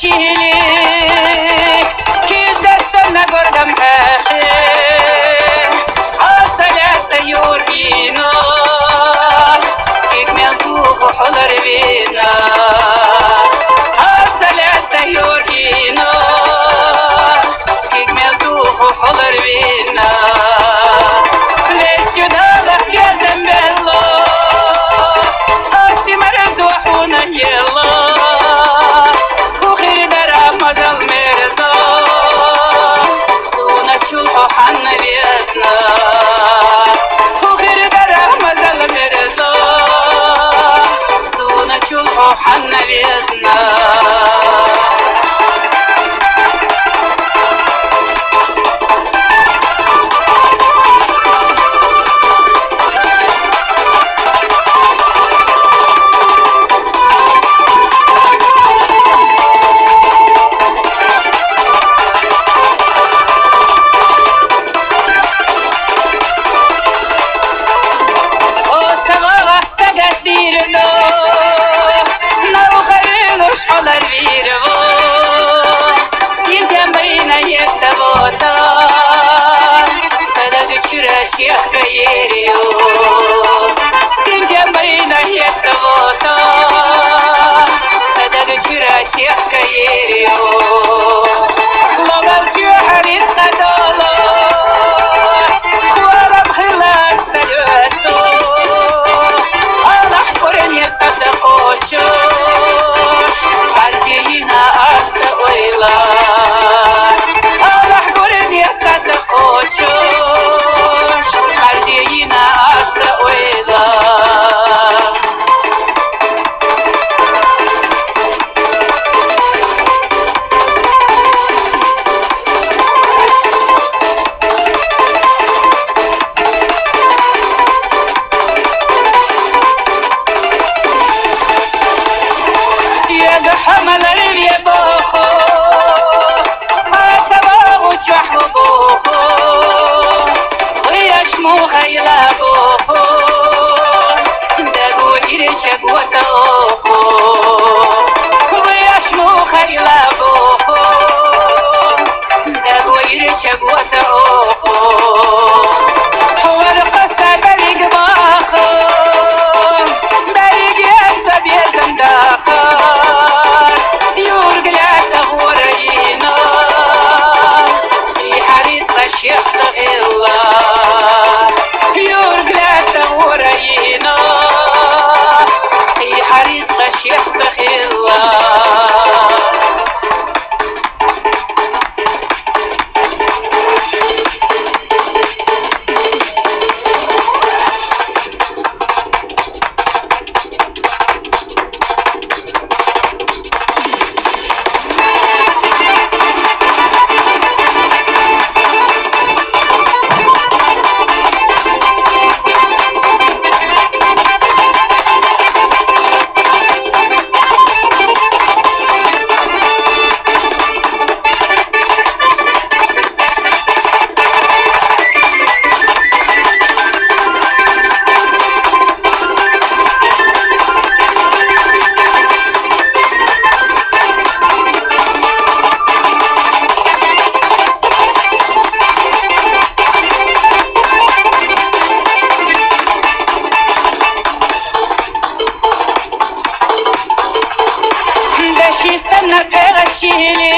شیلی که دست نگردم اخی آسلت یوردینا یک ملکو حلر بینا آسلت یوردینا یک ملکو حلر بینا ليش يدالك يا زنبلا آسي مرد وحونا يلا وخير درامد المرضى سونا شلحو حنا بيتنا وخير درامد المرضى سونا شلحو حنا بيتنا شيخ غيريو كنت بينا يتبوتا هذا جرا شيخ غيريو لغل جوحري الخدالة ورب خلاك سلوتو الله حقرن يتصدقوشوش عرضينا أستويلا الله حقرن يتصدقوشوش حمل اليبوخو هاتباغو تشحبوخو ويشمو خيلابوخو داغو إرشاق وتوخو ويشمو خيلابوخو داغو إرشاق وتوخو والقصة بريق باخو بريق ينسب يزنداخو الشيخ تغيلا يورقلا تغورينا في حريص الشيخ تغيلا شيلي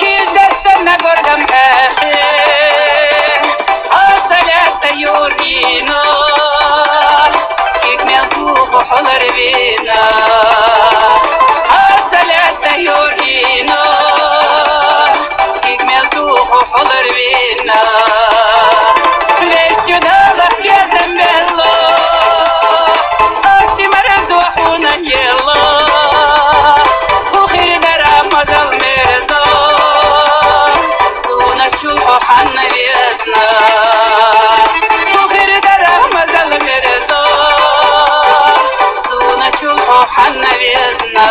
كي دست نگردم اخي آسلت يورينا كيك ملكو حلر بينا آسلت يورينا كيك ملكو حلر بينا ليش يدالك يا زنبلا آسي مرد وحونا يلا حنا بيتنا وغير درامد المرضى سونا شلحو حنا بيتنا